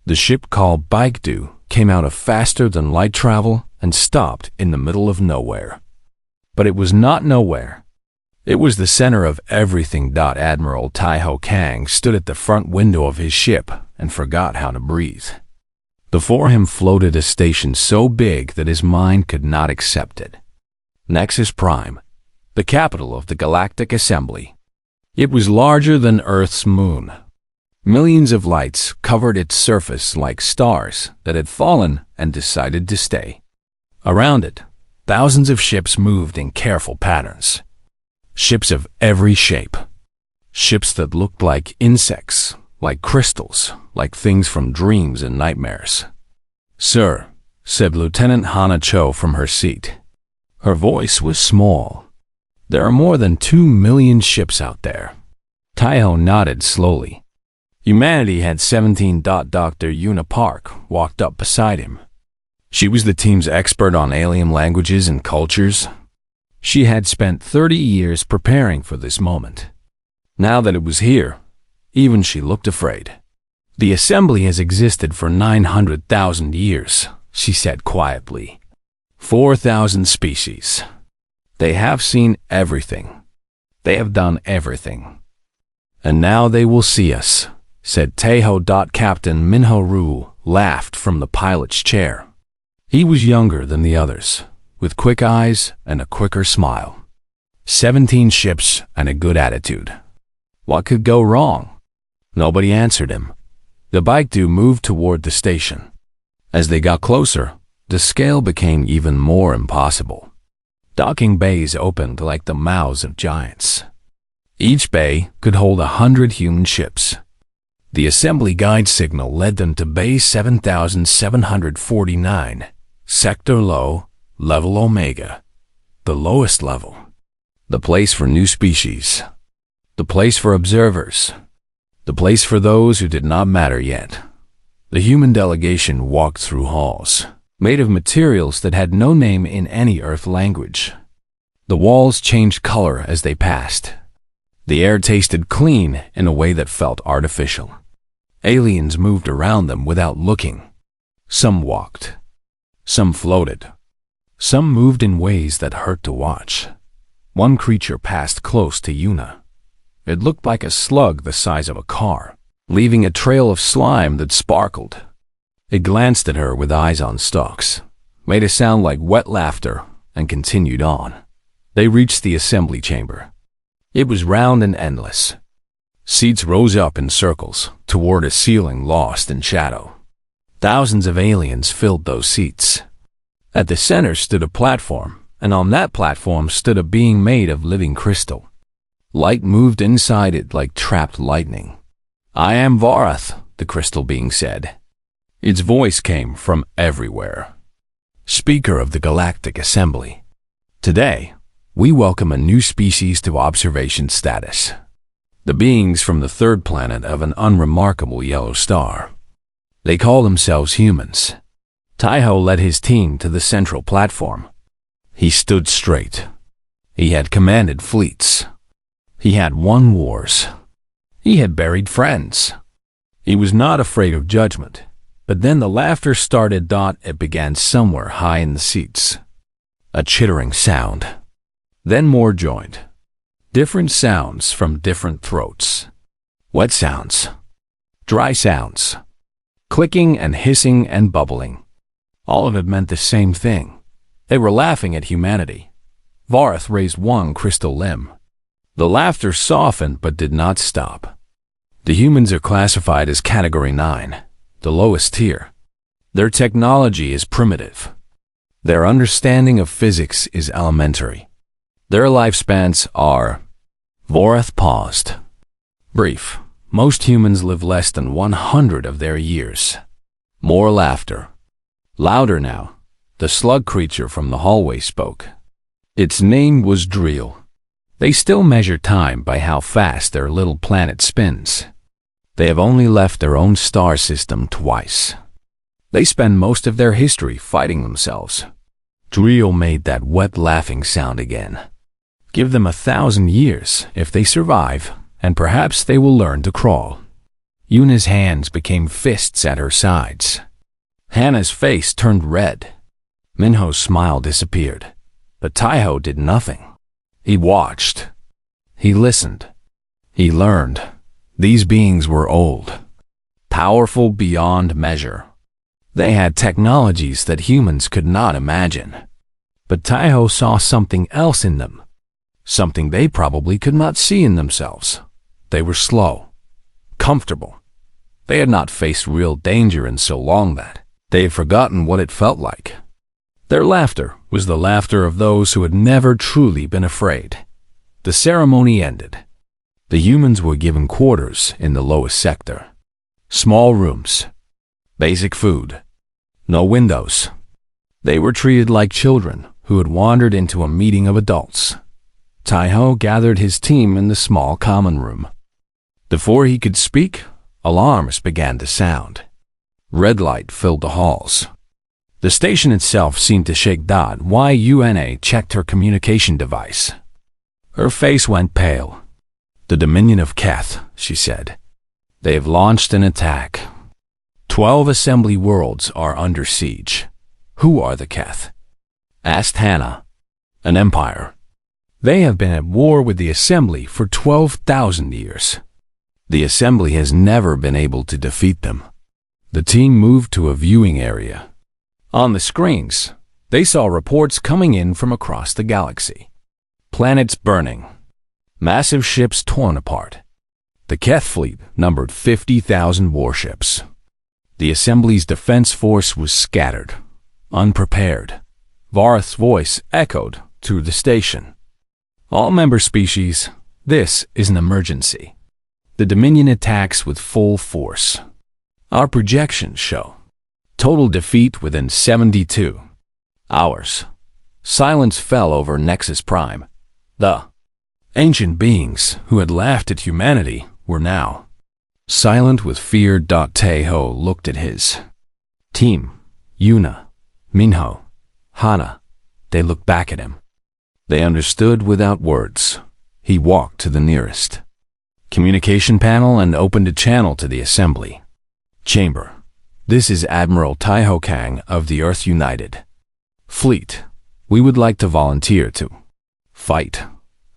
The ship called Baekdu came out of faster-than-light travel and stopped in the middle of nowhere. But it was not nowhere. It was the center of everything. Admiral Taiho Kang stood at the front window of his ship and forgot how to breathe. Before him floated a station so big that his mind could not accept it. Nexus Prime, the capital of the Galactic Assembly. It was larger than Earth's moon. Millions of lights covered its surface like stars that had fallen and decided to stay. Around it, thousands of ships moved in careful patterns. Ships of every shape. Ships that looked like insects, like crystals, like things from dreams and nightmares. "Sir," said Lieutenant Hana Cho from her seat. Her voice was small. "There are more than 2 million ships out there." Taiho nodded slowly. Humanity had 17. Dr. Yuna Park walked up beside him. She was the team's expert on alien languages and cultures. She had spent 30 years preparing for this moment. Now that it was here, even she looked afraid. "The assembly has existed for 900,000 years, she said quietly. 4,000 species. They have seen everything. They have done everything. And now they will see us," said Taiho. Captain Minho Ru laughed from the pilot's chair. He was younger than the others, with quick eyes and a quicker smile. 17 ships and a good attitude. What could go wrong? Nobody answered him. The Baekdu moved toward the station. As they got closer, the scale became even more impossible. Docking bays opened like the mouths of giants. Each bay could hold 100 human ships. The assembly guide signal led them to Bay 7749, Sector Low, Level Omega, the lowest level. The place for new species. The place for observers. The place for those who did not matter yet. The human delegation walked through halls, made of materials that had no name in any Earth language. The walls changed color as they passed. The air tasted clean in a way that felt artificial. Aliens moved around them without looking. Some walked. Some floated. Some moved in ways that hurt to watch. One creature passed close to Yuna. It looked like a slug the size of a car, leaving a trail of slime that sparkled. It glanced at her with eyes on stalks, made a sound like wet laughter, and continued on. They reached the assembly chamber. It was round and endless. Seats rose up in circles toward a ceiling lost in shadow. Thousands of aliens filled those seats. At the center stood a platform, and on that platform stood a being made of living crystal. Light moved inside it like trapped lightning. "I am Varath," the crystal being said. Its voice came from everywhere. "Speaker of the Galactic Assembly. Today, we welcome a new species to observation status. The beings from the third planet of an unremarkable yellow star. They call themselves humans." Taiho led his team to the central platform. He stood straight. He had commanded fleets. He had won wars. He had buried friends. He was not afraid of judgment. But then the laughter started. It began somewhere high in the seats. A chittering sound. Then more joined. Different sounds from different throats. Wet sounds. Dry sounds. Clicking and hissing and bubbling. All of it meant the same thing. They were laughing at humanity. Varath raised one crystal limb. The laughter softened but did not stop. The humans are classified as Category 9, the lowest tier. Their technology is primitive. Their understanding of physics is elementary. Their lifespans are... Varath paused. Brief. Most humans live less than 100 of their years. More laughter. Louder now. The slug creature from the hallway spoke. Its name was Driel. They still measure time by how fast their little planet spins. They have only left their own star system twice. They spend most of their history fighting themselves. Driel made that wet laughing sound again. Give them 1,000 years if they survive, and perhaps they will learn to crawl. Yuna's hands became fists at her sides. Hannah's face turned red. Minho's smile disappeared, but Taiho did nothing. He watched. He listened. He learned. These beings were old, powerful beyond measure. They had technologies that humans could not imagine. But Taiho saw something else in them, something they probably could not see in themselves. They were slow, comfortable. They had not faced real danger in so long that they had forgotten what it felt like. Their laughter was the laughter of those who had never truly been afraid. The ceremony ended. The humans were given quarters in the lowest sector. Small rooms. Basic food. No windows. They were treated like children who had wandered into a meeting of adults. Taiho gathered his team in the small common room. Before he could speak, alarms began to sound. Red light filled the halls. The station itself seemed to shake. Yuna checked her communication device. Her face went pale. "The Dominion of Keth," she said. "They have launched an attack. 12 assembly worlds are under siege." "Who are the Keth?" asked Hannah. "An empire. They have been at war with the assembly for 12,000 years. The assembly has never been able to defeat them." The team moved to a viewing area. On the screens, they saw reports coming in from across the galaxy. Planets burning. Massive ships torn apart. The Keth fleet numbered 50,000 warships. The Assembly's defense force was scattered, unprepared. Varth's voice echoed through the station. "All member species, this is an emergency. The Dominion attacks with full force. Our projections show total defeat within 72 hours." Silence fell over Nexus Prime. The ancient beings who had laughed at humanity were now silent with fear. Taiho looked at his team. Yuna, Minho, Hana. They looked back at him. They understood without words. He walked to the nearest communication panel and opened a channel to the assembly. "Chamber, this is Admiral Taiho Kang of the Earth United Fleet. We would like to volunteer to fight."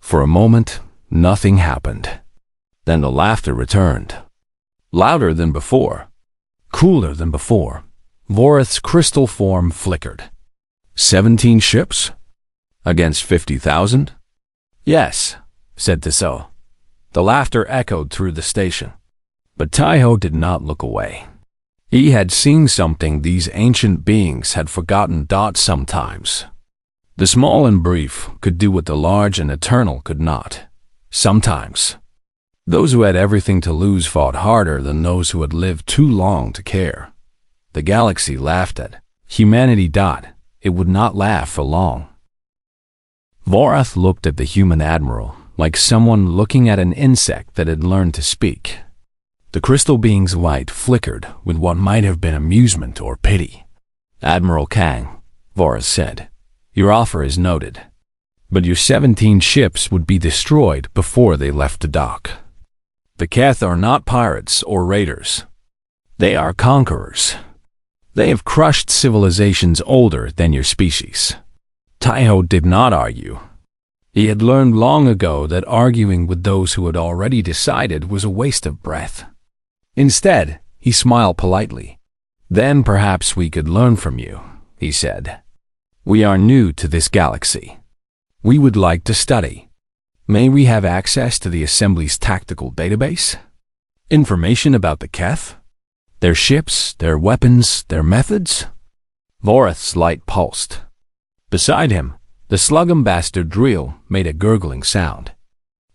For a moment, nothing happened. Then the laughter returned. Louder than before. Cooler than before. Vorith's crystal form flickered. 17 ships? Against 50,000? "Yes," said Tissot. The laughter echoed through the station. But Taiho did not look away. He had seen something these ancient beings had forgotten. Sometimes the small and brief could do what the large and eternal could not. Sometimes those who had everything to lose fought harder than those who had lived too long to care. The galaxy laughed at humanity. It would not laugh for long. Vorath looked at the human admiral like someone looking at an insect that had learned to speak. The crystal being's light flickered with what might have been amusement or pity. "Admiral Kang," Vorath said, "your offer is noted. But your 17 ships would be destroyed before they left the dock. The Keth are not pirates or raiders. They are conquerors. They have crushed civilizations older than your species." Taiho did not argue. He had learned long ago that arguing with those who had already decided was a waste of breath. Instead, he smiled politely. "Then perhaps we could learn from you," he said. "We are new to this galaxy. We would like to study. May we have access to the Assembly's tactical database? Information about the Keth? Their ships, their weapons, their methods?" Vorith's light pulsed. Beside him, the Slugham bastard Drill made a gurgling sound.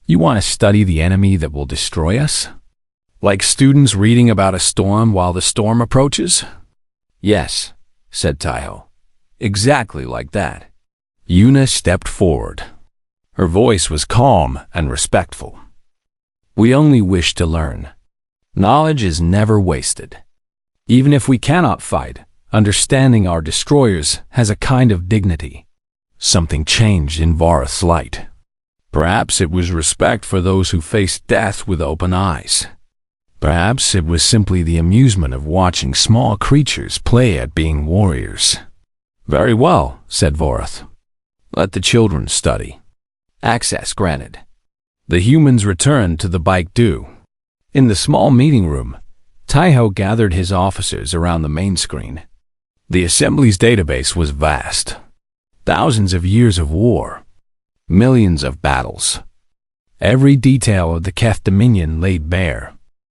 "You want to study the enemy that will destroy us? Like students reading about a storm while the storm approaches?" "Yes," said Taiho. "Exactly like that." Yuna stepped forward. Her voice was calm and respectful. "We only wish to learn. Knowledge is never wasted. Even if we cannot fight, understanding our destroyers has a kind of dignity." Something changed in Varth's light. Perhaps it was respect for those who faced death with open eyes. Perhaps it was simply the amusement of watching small creatures play at being warriors. Very well, said Vorath. Let the children study. Access granted. The humans returned to the bike due. In the small meeting room, Taiho gathered his officers around the main screen. The Assembly's database was vast. Thousands of years of war. Millions of battles. Every detail of the Keth Dominion laid bare.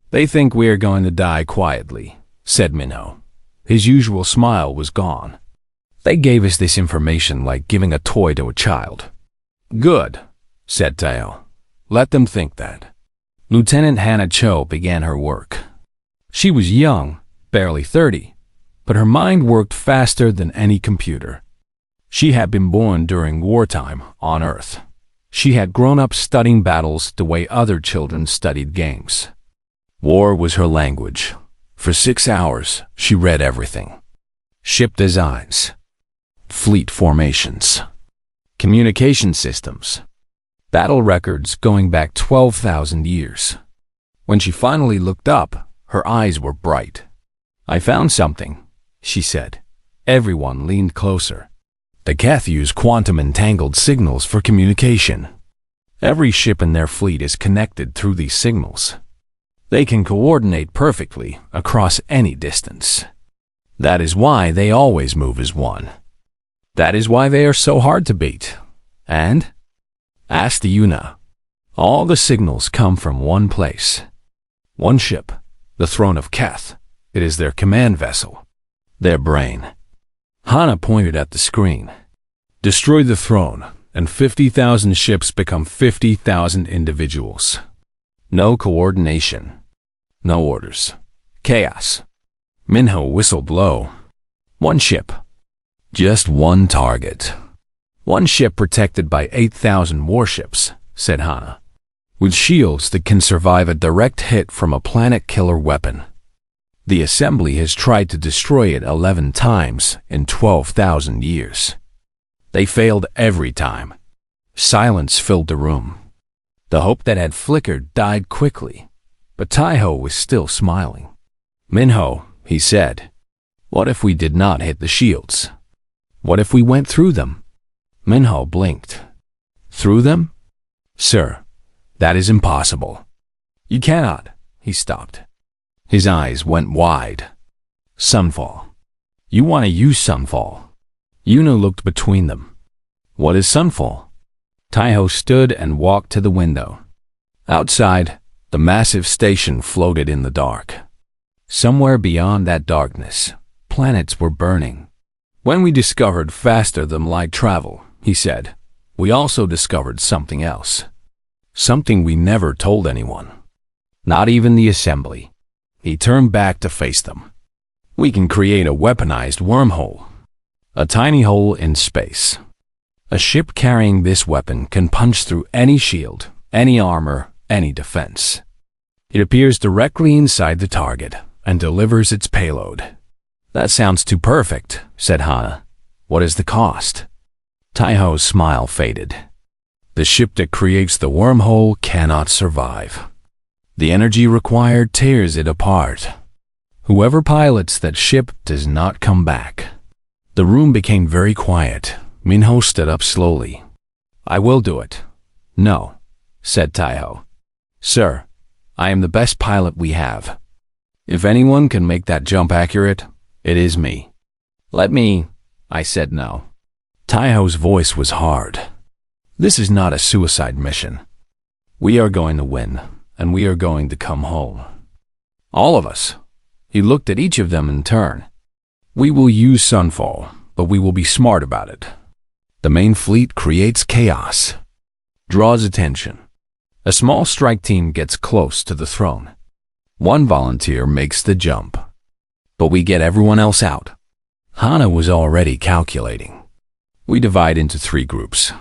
They think we are going to die quietly, said Minho. His usual smile was gone. They gave us this information like giving a toy to a child. Good, said Taiho. Let them think that. Lieutenant Hannah Cho began her work. She was young, barely 30, but her mind worked faster than any computer. She had been born during wartime on Earth. She had grown up studying battles the way other children studied games. War was her language. For 6 hours, she read everything. Ship designs, fleet formations, communication systems, battle records going back 12,000 years. When she finally looked up, her eyes were bright. I found something, she said. Everyone leaned closer. The Keth use quantum-entangled signals for communication. Every ship in their fleet is connected through these signals. They can coordinate perfectly across any distance. That is why they always move as one. That is why they are so hard to beat. And? Asked Yuna. All the signals come from one place. One ship, the throne of Keth. It is their command vessel. Their brain. Hana pointed at the screen. Destroy the throne, and 50,000 ships become 50,000 individuals. No coordination. No orders. Chaos. Minho whistled low. One ship. Just one target. One ship protected by 8,000 warships, said Hana, with shields that can survive a direct hit from a planet-killer weapon. The Assembly has tried to destroy it 11 times in 12,000 years. They failed every time. Silence filled the room. The hope that had flickered died quickly, but Taiho was still smiling. Minho, he said, what if we did not hit the shields? What if we went through them? Minho blinked. Through them? Sir, that is impossible. You cannot. He stopped. His eyes went wide. Sunfall. You want to use Sunfall. Yuna looked between them. What is Sunfall? Taiho stood and walked to the window. Outside, the massive station floated in the dark. Somewhere beyond that darkness, planets were burning. When we discovered faster-than-light travel, he said, we also discovered something else. Something we never told anyone. Not even the Assembly. He turned back to face them. We can create a weaponized wormhole. A tiny hole in space. A ship carrying this weapon can punch through any shield, any armor, any defense. It appears directly inside the target and delivers its payload. That sounds too perfect, said Hana. What is the cost? Taiho's smile faded. The ship that creates the wormhole cannot survive. The energy required tears it apart. Whoever pilots that ship does not come back. The room became very quiet. Minho stood up slowly. I will do it. No, said Taiho. Sir, I am the best pilot we have. If anyone can make that jump accurate, it is me. Let me, I said no. Taiho's voice was hard. This is not a suicide mission. We are going to win, and we are going to come home. All of us. He looked at each of them in turn. We will use Sunfall, but we will be smart about it. The main fleet creates chaos, draws attention. A small strike team gets close to the throne. One volunteer makes the jump. But we get everyone else out. Hana was already calculating. We divide into 3 groups.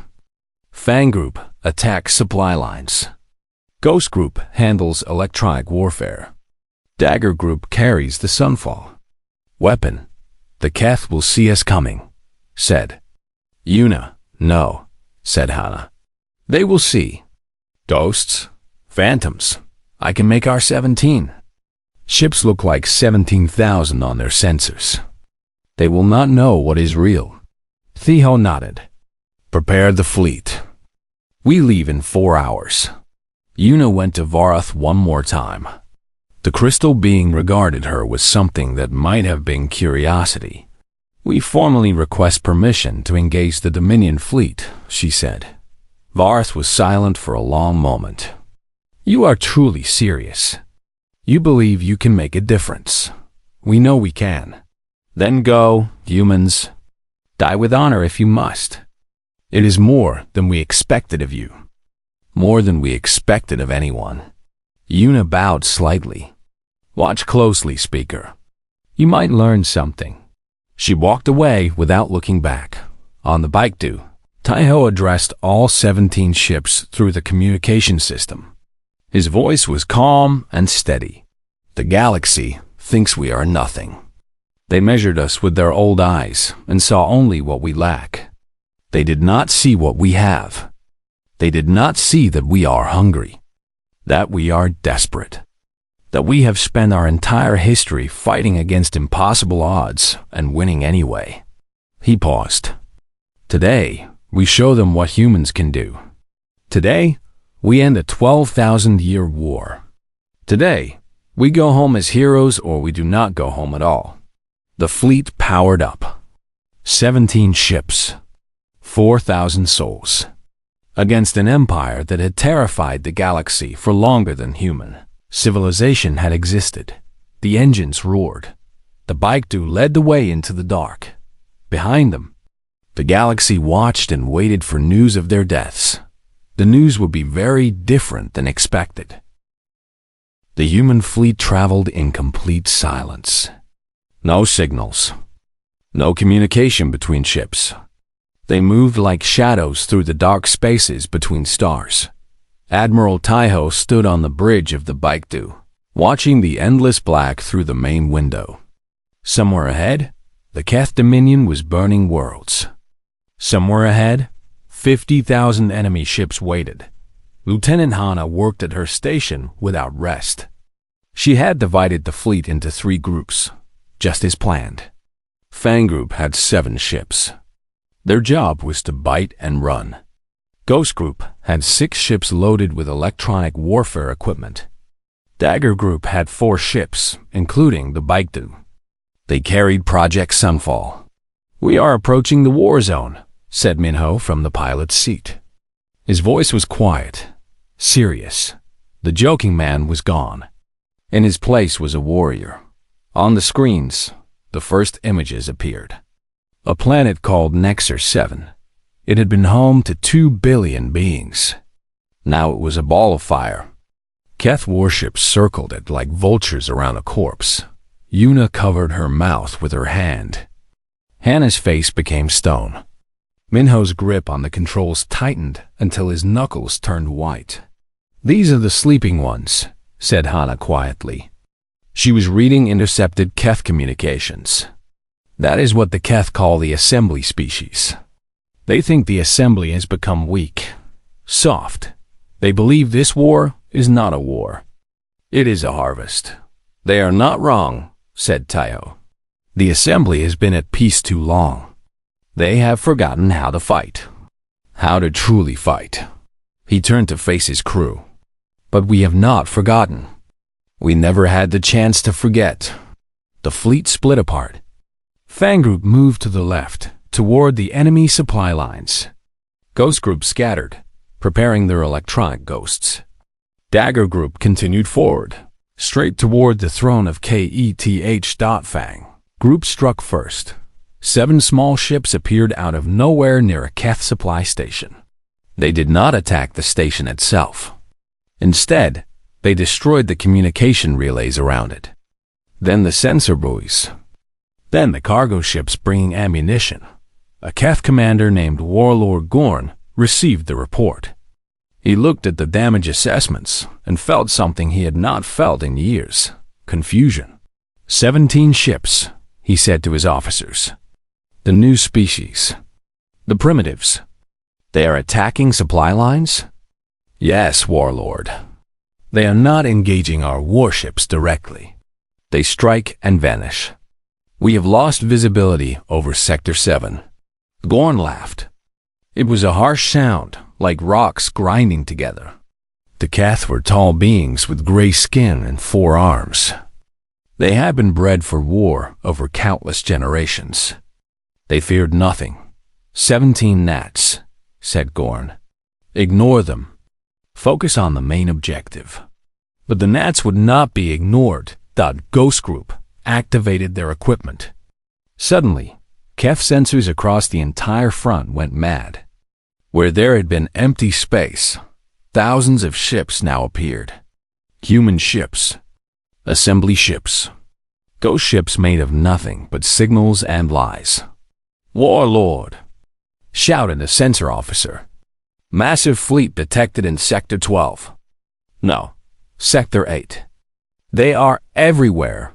Fang Group attacks supply lines. Ghost Group handles electronic warfare. Dagger Group carries the Sunfall. Weapon. The Keth will see us coming, said Yuna. No, said Hana. They will see. Ghosts. Phantoms. I can make R-17. Ships look like 17,000 on their sensors. They will not know what is real. Theo nodded. Prepare the fleet. We leave in 4 hours. Una went to Varath one more time. The crystal being regarded her with something that might have been curiosity. We formally request permission to engage the Dominion fleet, she said. Varath was silent for a long moment. You are truly serious. You believe you can make a difference. We know we can. Then go, humans. Die with honor if you must. It is more than we expected of you. More than we expected of anyone. Una bowed slightly. Watch closely, speaker. You might learn something. She walked away without looking back. On the Baekdu, Taiho addressed all 17 ships through the communication system. His voice was calm and steady. The galaxy thinks we are nothing. They measured us with their old eyes and saw only what we lack. They did not see what we have. They did not see that we are hungry, that we are desperate, that we have spent our entire history fighting against impossible odds and winning anyway. He paused. Today, we show them what humans can do. Today, we end a 12,000-year war. Today, we go home as heroes or we do not go home at all. The fleet powered up. 17 ships. 4,000 souls. Against an empire that had terrified the galaxy for longer than human civilization had existed. The engines roared. The Baekdu led the way into the dark. Behind them, the galaxy watched and waited for news of their deaths. The news would be very different than expected. The human fleet traveled in complete silence. No signals. No communication between ships. They moved like shadows through the dark spaces between stars. Admiral Taiho stood on the bridge of the Baekdu, watching the endless black through the main window. Somewhere ahead, the Keth Dominion was burning worlds. Somewhere ahead, 50,000 enemy ships waited. Lieutenant Hana worked at her station without rest. She had divided the fleet into 3 groups, just as planned. Fang Group had 7 ships. Their job was to bite and run. Ghost Group had 6 ships loaded with electronic warfare equipment. Dagger Group had 4 ships, including the Baekdu. They carried Project Sunfall. We are approaching the war zone, said Minho from the pilot's seat. His voice was quiet, serious. The joking man was gone. In his place was a warrior. On the screens, the first images appeared. A planet called Nexer 7. It had been home to 2 billion beings. Now it was a ball of fire. Keth warships circled it like vultures around a corpse. Una covered her mouth with her hand. Hannah's face became stone. Minho's grip on the controls tightened until his knuckles turned white. These are the sleeping ones, said Hannah quietly. She was reading intercepted Keth communications. That is what the Keth call the assembly species. They think the assembly has become weak, soft. They believe this war is not a war. It is a harvest. They are not wrong, said Taiho. The assembly has been at peace too long. They have forgotten how to fight. How to truly fight. He turned to face his crew. But we have not forgotten. We never had the chance to forget. The fleet split apart. Fang Group moved to the left, toward the enemy supply lines. Ghost Group scattered, preparing their electronic ghosts. Dagger Group continued forward, straight toward the throne of Keth. Fang Group struck first. 7 small ships appeared out of nowhere near a Keth supply station. They did not attack the station itself. Instead, they destroyed the communication relays around it. Then the sensor buoys. Then the cargo ships bringing ammunition. A Keth commander named Warlord Gorn received the report. He looked at the damage assessments and felt something he had not felt in years: confusion. 17 ships, he said to his officers. The new species. The primitives. They are attacking supply lines? Yes, Warlord. They are not engaging our warships directly. They strike and vanish. We have lost visibility over Sector 7. Gorn laughed. It was a harsh sound, like rocks grinding together. The Keth were tall beings with gray skin and 4 arms. They had been bred for war over countless generations. They feared nothing. 17 gnats, said Gorn. Ignore them. Focus on the main objective. But the gnats would not be ignored. The Ghost Group activated their equipment. Suddenly, Keth sensors across the entire front went mad. Where there had been empty space, thousands of ships now appeared. Human ships. Assembly ships. Ghost ships made of nothing but signals and lies. Warlord, shouted a sensor officer. Massive fleet detected in Sector 12. No, Sector 8. They are everywhere.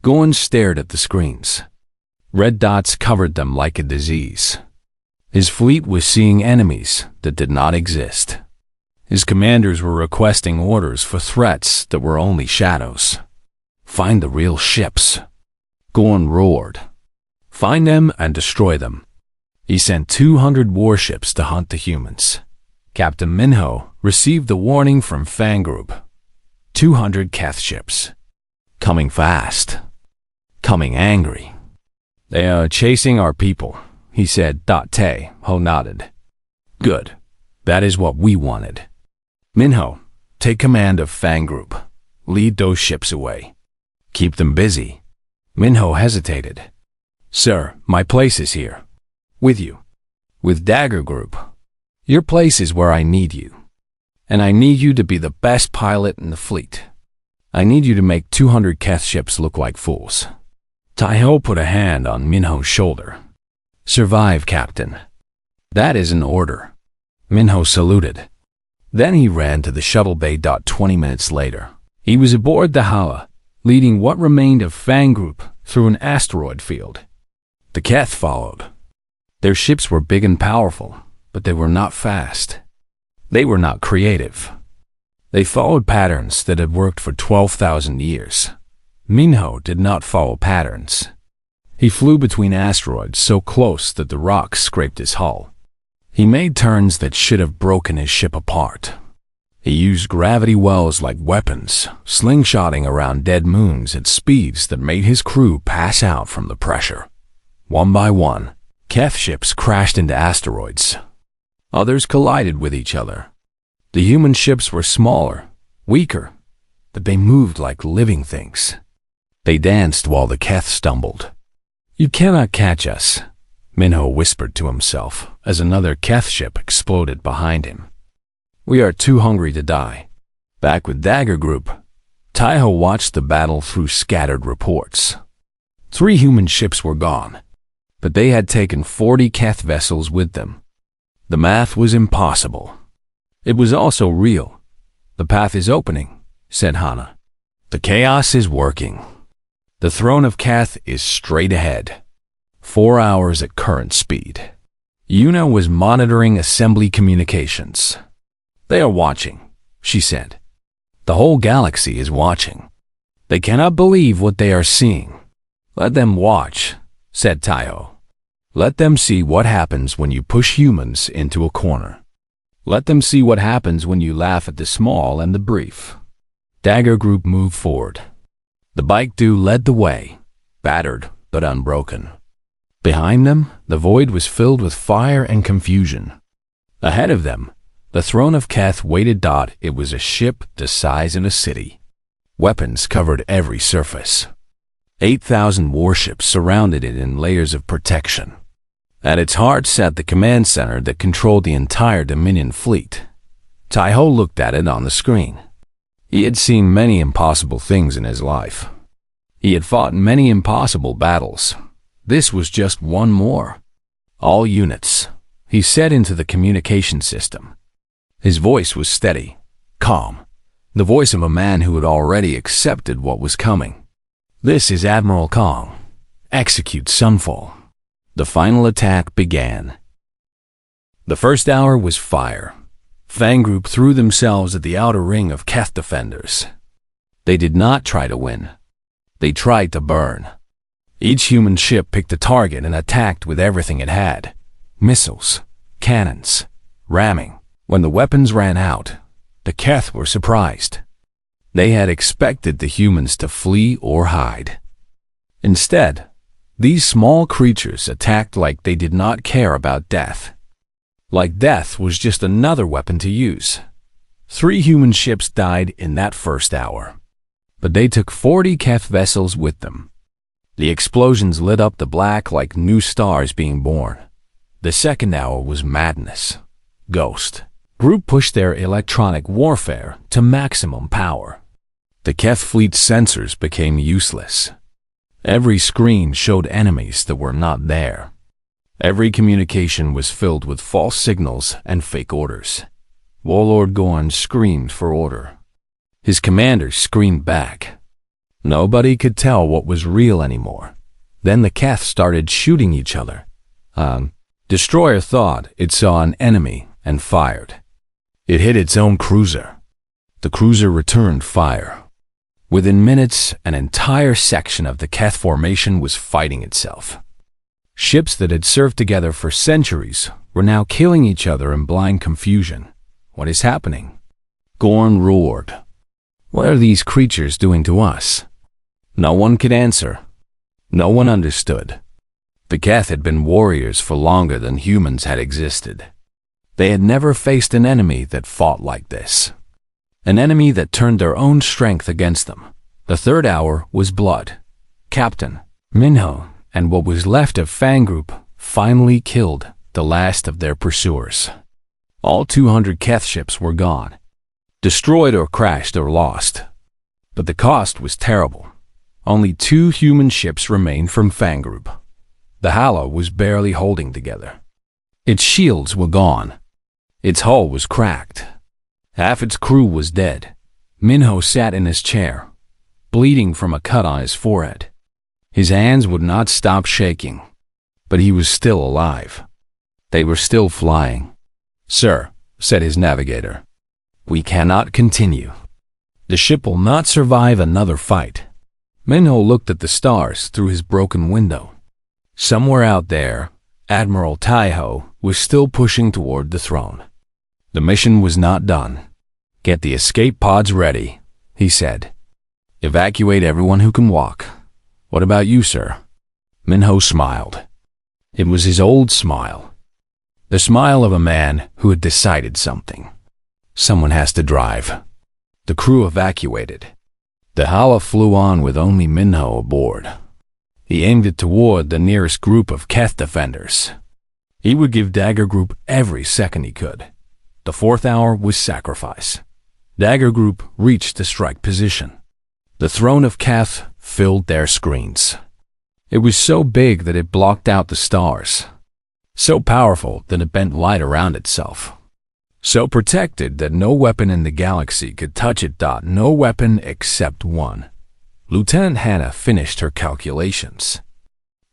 Gorn stared at the screens. Red dots covered them like a disease. His fleet was seeing enemies that did not exist. His commanders were requesting orders for threats that were only shadows. Find the real ships. Gorn roared. Find them and destroy them. He sent 200 warships to hunt the humans. Captain Minho received the warning from Fang Group. 200 Keth ships. Coming fast. Coming angry. They are chasing our people, he said. Te Ho nodded. Good. That is what we wanted. Minho, take command of Fang Group. Lead those ships away. Keep them busy. Minho hesitated. Sir, my place is here. With you. With Dagger Group. Your place is where I need you. And I need you to be the best pilot in the fleet. I need you to make 200 Keth ships look like fools. Taiho put a hand on Minho's shoulder. Survive, Captain. That is an order. Minho saluted. Then he ran to the shuttle bay. 20 minutes later, he was aboard the Hala, leading what remained of Fang Group through an asteroid field. The Keth followed. Their ships were big and powerful, but they were not fast. They were not creative. They followed patterns that had worked for 12,000 years. Minho did not follow patterns. He flew between asteroids so close that the rocks scraped his hull. He made turns that should have broken his ship apart. He used gravity wells like weapons, slingshotting around dead moons at speeds that made his crew pass out from the pressure. One by one, Keth ships crashed into asteroids. Others collided with each other. The human ships were smaller, weaker, but they moved like living things. They danced while the Keth stumbled. You cannot catch us, Minho whispered to himself as another Keth ship exploded behind him. We are too hungry to die. Back with Dagger Group, Taiho watched the battle through scattered reports. 3 human ships were gone, but they had taken 40 Keth vessels with them. The math was impossible. It was also real. The path is opening, said Hana. The chaos is working. The throne of Keth is straight ahead. 4 hours at current speed. Yuna was monitoring assembly communications. They are watching, she said. The whole galaxy is watching. They cannot believe what they are seeing. Let them watch, said Taiho. Let them see what happens when you push humans into a corner. Let them see what happens when you laugh at the small and the brief. Dagger Group moved forward. The Bike-Do led the way, battered but unbroken. Behind them, the void was filled with fire and confusion. Ahead of them, the throne of Keth waited. It was a ship the size of a city. Weapons covered every surface. 8,000 warships surrounded it in layers of protection. At its heart sat the command center that controlled the entire Dominion fleet. Taiho looked at it on the screen. He had seen many impossible things in his life. He had fought many impossible battles. This was just one more. All units, he said into the communication system. His voice was steady, calm, the voice of a man who had already accepted what was coming. This is Admiral Kong. Execute Sunfall. The final attack began. The first hour was fire. Fang Group threw themselves at the outer ring of Keth defenders. They did not try to win. They tried to burn. Each human ship picked a target and attacked with everything it had. Missiles, cannons, ramming. When the weapons ran out, the Keth were surprised. They had expected the humans to flee or hide. Instead, these small creatures attacked like they did not care about death. Like death was just another weapon to use. 3 human ships died in that first hour. But they took 40 Keth vessels with them. The explosions lit up the black like new stars being born. The second hour was madness. Ghost. Group pushed their electronic warfare to maximum power. The Keth fleet's sensors became useless. Every screen showed enemies that were not there. Every communication was filled with false signals and fake orders. Warlord Gorn screamed for order. His commanders screamed back. Nobody could tell what was real anymore. Then the Keth started shooting each other. Destroyer thought it saw an enemy and fired. It hit its own cruiser. The cruiser returned fire. Within minutes, an entire section of the Keth formation was fighting itself. Ships that had served together for centuries were now killing each other in blind confusion. What is happening? Gorn roared. What are these creatures doing to us? No one could answer. No one understood. The Keth had been warriors for longer than humans had existed. They had never faced an enemy that fought like this. An enemy that turned their own strength against them. The third hour was blood. Captain Minho and what was left of Fang Group finally killed the last of their pursuers. All 200 Keth ships were gone. Destroyed or crashed or lost. But the cost was terrible. Only 2 human ships remained from Fang Group. The Hala was barely holding together. Its shields were gone. Its hull was cracked. Half its crew was dead. Minho sat in his chair, bleeding from a cut on his forehead. His hands would not stop shaking, but he was still alive. They were still flying. Sir, said his navigator, we cannot continue. The ship will not survive another fight. Minho looked at the stars through his broken window. Somewhere out there, Admiral Taiho was still pushing toward the throne. The mission was not done. Get the escape pods ready, he said. Evacuate everyone who can walk. What about you, sir? Minho smiled. It was his old smile. The smile of a man who had decided something. Someone has to drive. The crew evacuated. The Hala flew on with only Minho aboard. He aimed it toward the nearest group of Keth defenders. He would give Dagger Group every second he could. The 4th hour was sacrifice. Dagger Group reached the strike position. The throne of Keth filled their screens. It was so big that it blocked out the stars. So powerful that it bent light around itself. So protected that no weapon in the galaxy could touch it. No weapon except one. Lieutenant Hannah finished her calculations.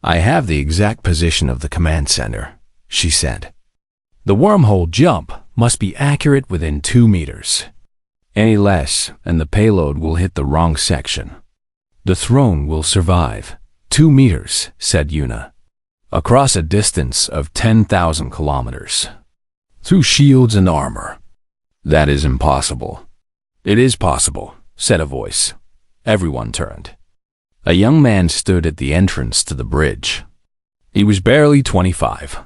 I have the exact position of the command center, she said. The wormhole jump must be accurate within 2 meters. Any less, and the payload will hit the wrong section. The throne will survive. 2 meters, said Yuna. Across a distance of 10,000 kilometers. Through shields and armor. That is impossible. It is possible, said a voice. Everyone turned. A young man stood at the entrance to the bridge. He was barely 25.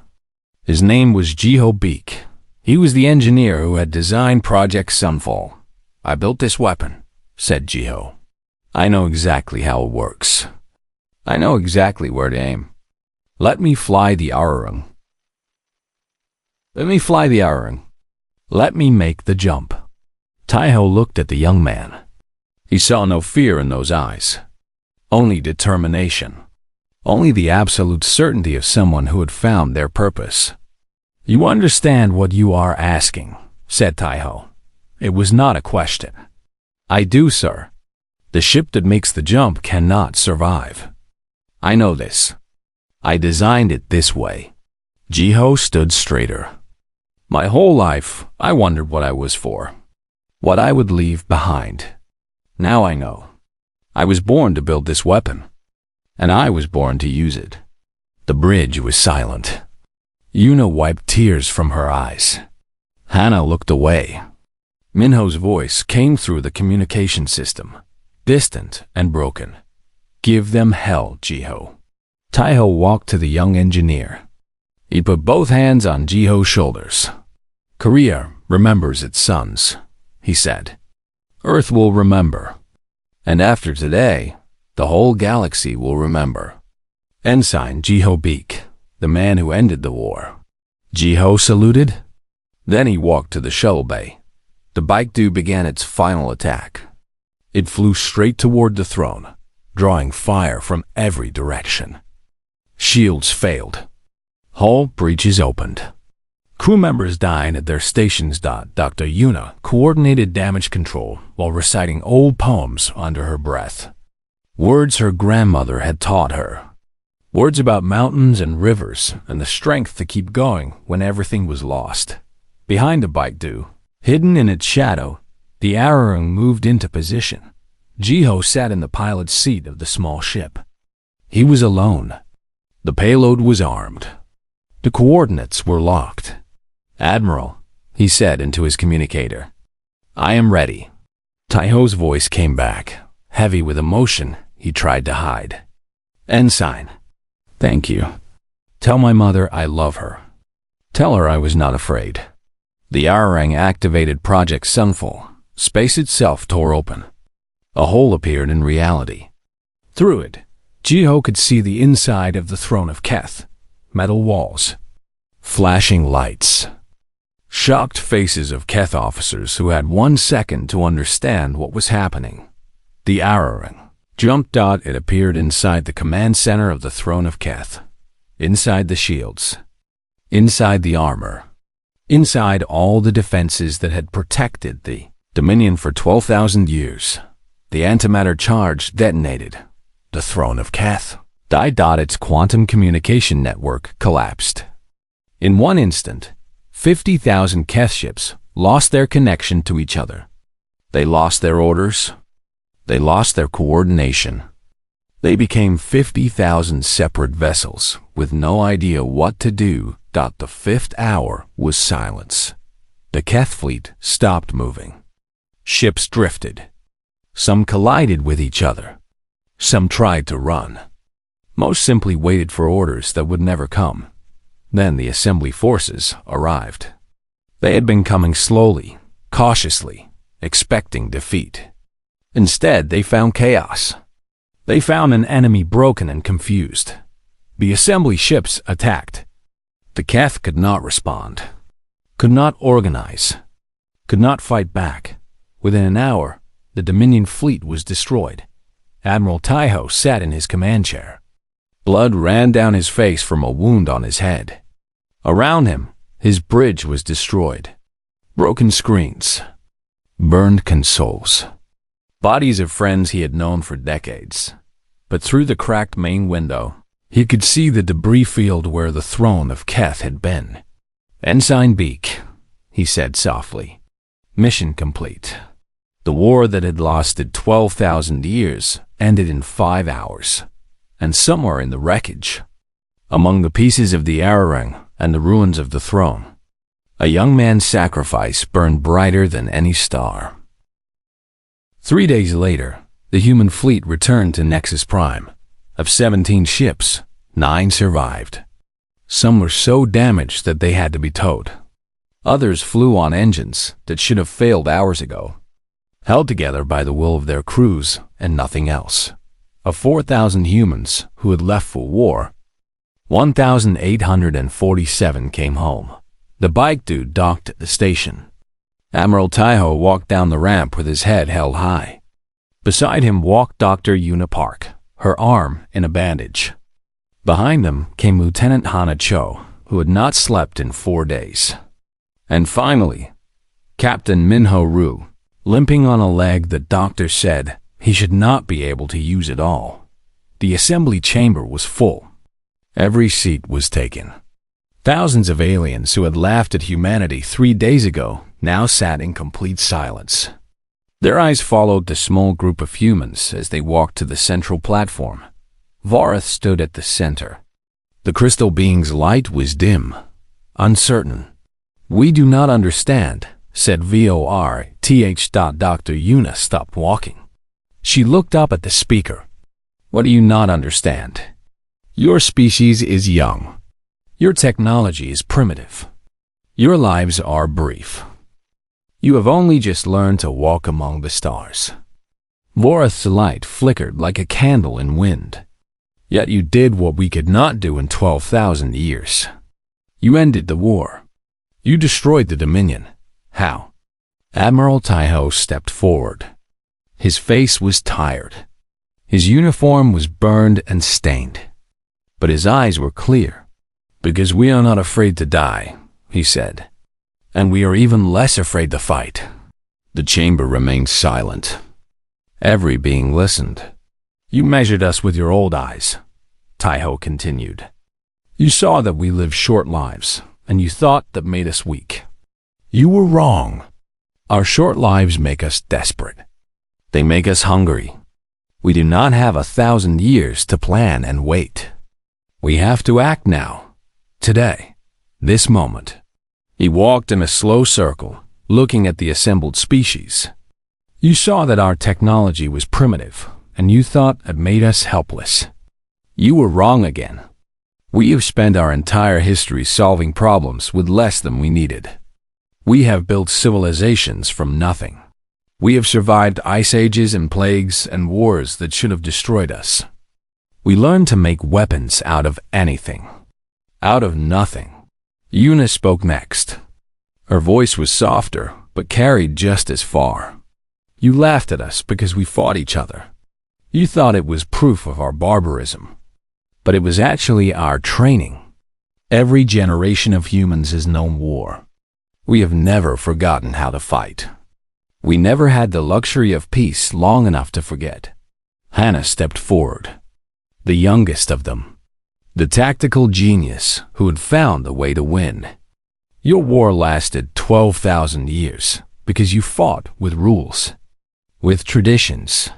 His name was Jiho Beek. He was the engineer who had designed Project Sunfall. I built this weapon, said Jiho. I know exactly how it works. I know exactly where to aim. Let me fly the Ararung. Let me fly the Ararung. Let me make the jump. Taiho looked at the young man. He saw no fear in those eyes. Only determination. Only the absolute certainty of someone who had found their purpose. You understand what you are asking, said Taiho. It was not a question. I do, sir. The ship that makes the jump cannot survive. I know this. I designed it this way. Jiho stood straighter. My whole life, I wondered what I was for. What I would leave behind. Now I know. I was born to build this weapon, and I was born to use it." The bridge was silent. Yuna wiped tears from her eyes. Hannah looked away. Minho's voice came through the communication system, distant and broken. "Give them hell, Jiho." Taiho walked to the young engineer. He put both hands on Jiho's shoulders. "Korea remembers its sons," he said. "Earth will remember. And after today, the whole galaxy will remember." Ensign Jiho Beek, the man who ended the war. Jiho saluted. Then he walked to the shuttle bay. The Baekdu began its final attack. It flew straight toward the throne, drawing fire from every direction. Shields failed. Hull breaches opened. Crew members died at their stations. Dr. Yuna coordinated damage control while reciting old poems under her breath. Words her grandmother had taught her. Words about mountains and rivers and the strength to keep going when everything was lost. Behind the Baekdu, hidden in its shadow, the Ararung moved into position. Jiho sat in the pilot's seat of the small ship. He was alone. The payload was armed. The coordinates were locked. "Admiral," he said into his communicator, "I am ready." Taiho's voice came back, heavy with emotion he tried to hide. "Ensign, thank you. Tell my mother I love her. Tell her I was not afraid." The Ararang activated Project Sunfall. Space itself tore open. A hole appeared in reality. Through it, Jiho could see the inside of the throne of Keth. Metal walls. Flashing lights. Shocked faces of Keth officers who had 1 second to understand what was happening. The Ararang jumped. It appeared inside the command center of the throne of Keth. Inside the shields. Inside the armor. Inside all the defenses that had protected the Dominion for 12,000 years. The antimatter charge detonated. The throne of Keth died. Its quantum communication network collapsed. In one instant, 50,000 Keth ships lost their connection to each other. They lost their orders. They lost their coordination. They became 50,000 separate vessels with no idea what to do. The 5th hour was silence. The Keth fleet stopped moving. Ships drifted. Some collided with each other. Some tried to run. Most simply waited for orders that would never come. Then the assembly forces arrived. They had been coming slowly, cautiously, expecting defeat. Instead, they found chaos. They found an enemy broken and confused. The assembly ships attacked. The Keth could not respond, could not organize, could not fight back. Within an hour, the Dominion fleet was destroyed. Admiral Taiho sat in his command chair. Blood ran down his face from a wound on his head. Around him, his bridge was destroyed. Broken screens. Burned consoles. Bodies of friends he had known for decades. But through the cracked main window, he could see the debris field where the throne of Keth had been. "Ensign Beek," he said softly. "Mission complete." The war that had lasted 12,000 years ended in 5 hours. And somewhere in the wreckage, among the pieces of the Ararang and the ruins of the throne, a young man's sacrifice burned brighter than any star. 3 days later, the human fleet returned to Nexus Prime. Of 17 ships, 9 survived. Some were so damaged that they had to be towed. Others flew on engines that should have failed hours ago, held together by the will of their crews and nothing else. Of 4,000 humans who had left for war, 1,847 came home. The Baekdu docked at the station. Admiral Taiho walked down the ramp with his head held high. Beside him walked Dr. Yuna Park, her arm in a bandage. Behind them came Lieutenant Hana Cho, who had not slept in 4 days. And finally, Captain Minho Ru, limping on a leg that doctors said he should not be able to use at all. The assembly chamber was full. Every seat was taken. Thousands of aliens who had laughed at humanity 3 days ago now sat in complete silence. Their eyes followed the small group of humans as they walked to the central platform. Vorath stood at the center. The crystal being's light was dim, uncertain. "We do not understand," said Vorth. Dr. Yuna stopped walking. She looked up at the speaker. "What do you not understand? Your species is young. Your technology is primitive. Your lives are brief. You have only just learned to walk among the stars." Vorath's light flickered like a candle in wind. "Yet you did what we could not do in 12,000 years. You ended the war. You destroyed the Dominion. How?" Admiral Taiho stepped forward. His face was tired. His uniform was burned and stained. But his eyes were clear. "Because we are not afraid to die," he said. "And we are even less afraid to fight." The chamber remained silent. Every being listened. "You measured us with your old eyes," Taiho continued. "You saw that we live short lives, and you thought that made us weak. You were wrong. Our short lives make us desperate. They make us hungry. We do not have 1,000 years to plan and wait. We have to act now, today, this moment." He walked in a slow circle, looking at the assembled species. "You saw that our technology was primitive, and you thought it made us helpless. You were wrong again. We have spent our entire history solving problems with less than we needed. We have built civilizations from nothing. We have survived ice ages and plagues and wars that should have destroyed us. We learned to make weapons out of anything, out of nothing." Yuna spoke next. Her voice was softer, but carried just as far. "You laughed at us because we fought each other. You thought it was proof of our barbarism. But it was actually our training. Every generation of humans has known war. We have never forgotten how to fight. We never had the luxury of peace long enough to forget." Hannah stepped forward. The youngest of them. The tactical genius who had found the way to win. "Your war lasted 12,000 years because you fought with rules, with traditions,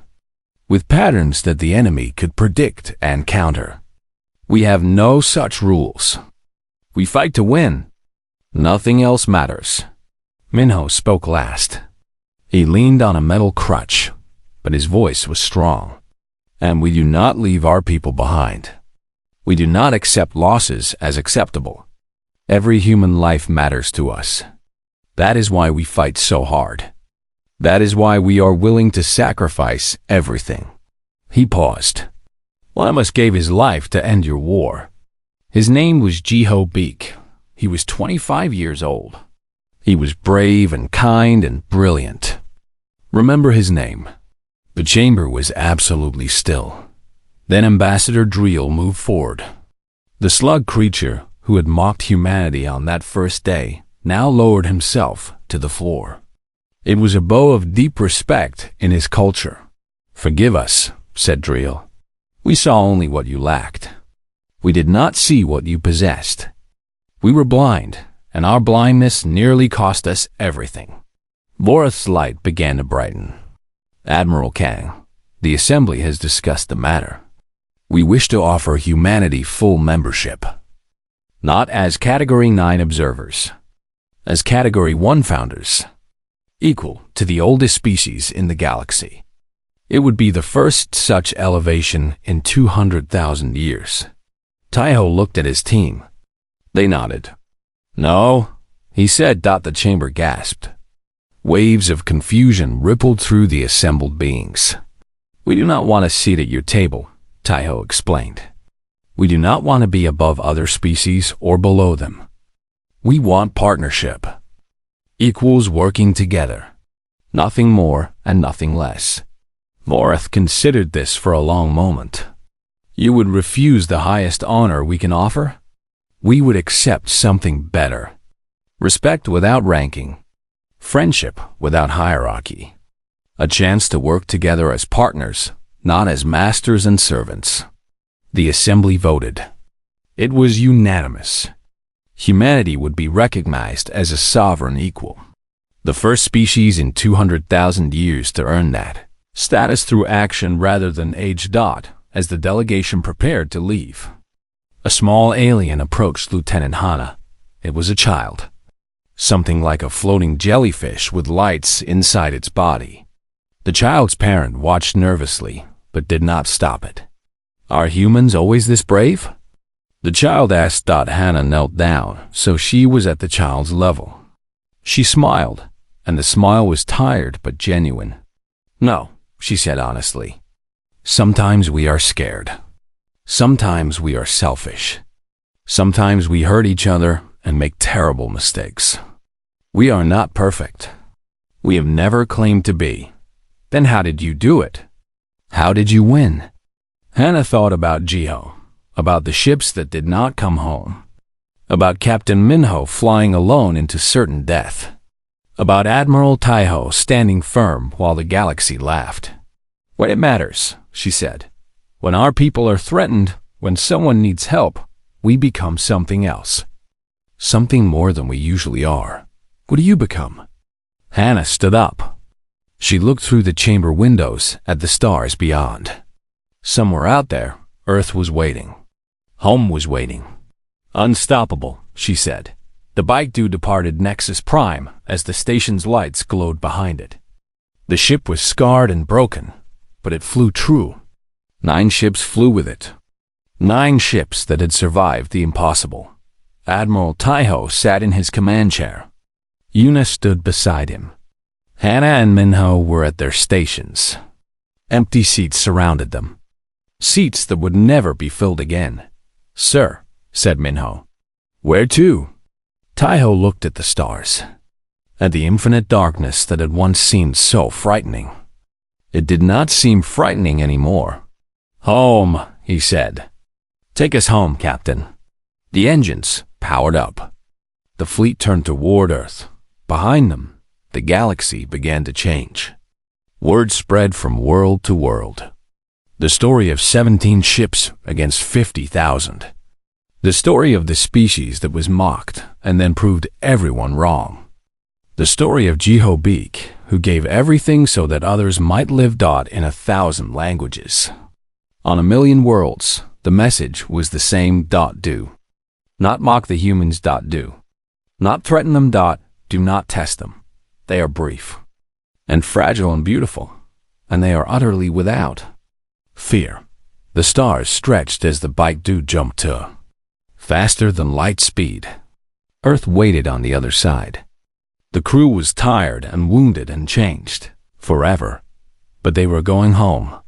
with patterns that the enemy could predict and counter. We have no such rules. We fight to win. Nothing else matters." Minho spoke last. He leaned on a metal crutch, but his voice was strong. "And we do not leave our people behind. We do not accept losses as acceptable. Every human life matters to us. That is why we fight so hard. That is why we are willing to sacrifice everything." He paused. "Lamas gave his life to end your war." His name was Jiho Beek. He was 25 years old. He was brave and kind and brilliant. Remember his name. The chamber was absolutely still. Then Ambassador Driel moved forward. The slug creature who had mocked humanity on that first day now lowered himself to the floor. It was a bow of deep respect in his culture. "Forgive us," said Driel. "We saw only what you lacked. We did not see what you possessed. We were blind, and our blindness nearly cost us everything." Vorath's light began to brighten. "Admiral Kang, the Assembly has discussed the matter. We wish to offer humanity full membership. Not as Category 9 observers, as Category 1 founders, equal to the oldest species in the galaxy. It would be the first such elevation in 200,000 years." Taiho looked at his team. They nodded. "No," he said. The chamber gasped. Waves of confusion rippled through the assembled beings. "We do not want a seat at your table," Taiho explained. "We do not want to be above other species or below them. We want partnership. Equals working together. Nothing more and nothing less." Vorath considered this for a long moment. "You would refuse the highest honor we can offer? We would accept something better. Respect without ranking. Friendship without hierarchy. A chance to work together as partners, not as masters and servants." The Assembly voted. It was unanimous. Humanity would be recognized as a sovereign equal. The first species in 200,000 years to earn that status through action rather than age. As the delegation prepared to leave, a small alien approached Lieutenant Hana. It was a child, something like a floating jellyfish with lights inside its body. The child's parent watched nervously, but did not stop it. Are humans always this brave? The child asked. Hana knelt down, so she was at the child's level. She smiled, and the smile was tired but genuine. No, she said honestly. Sometimes we are scared. Sometimes we are selfish. Sometimes we hurt each other and make terrible mistakes. We are not perfect. We have never claimed to be. Then how did you do it? How did you win? Hana thought about Jiho, about the ships that did not come home, about Captain Minho flying alone into certain death, about Admiral Taiho standing firm while the galaxy laughed. When it matters, she said. When our people are threatened, when someone needs help, we become something else. Something more than we usually are. What do you become? Hana stood up. She looked through the chamber windows at the stars beyond. Somewhere out there, Earth was waiting. Home was waiting. Unstoppable, she said. The Baidu departed Nexus Prime as the station's lights glowed behind it. The ship was scarred and broken, but it flew true. 9 ships flew with it. 9 ships that had survived the impossible. Admiral Taiho sat in his command chair. Yuna stood beside him. Hana and Minho were at their stations. Empty seats surrounded them. Seats that would never be filled again. Sir, said Minho. Where to? Taiho looked at the stars, at the infinite darkness that had once seemed so frightening. It did not seem frightening anymore. Home, he said. Take us home, Captain. The engines powered up. The fleet turned toward Earth. Behind them, the galaxy began to change. Word spread from world to world. The story of 17 ships against 50,000. The story of the species that was mocked and then proved everyone wrong. The story of Jiho Beak, who gave everything so that others might live. In 1,000 languages. On 1,000,000 worlds, the message was the same. Do not mock the humans. Do not threaten them. Do not test them. They are brief and fragile and beautiful, and they are utterly without fear. The stars stretched as the Baidu jumped to faster than light speed. Earth waited on the other side. The crew was tired and wounded and changed forever, but they were going home,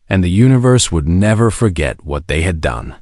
and the universe would never forget what they had done.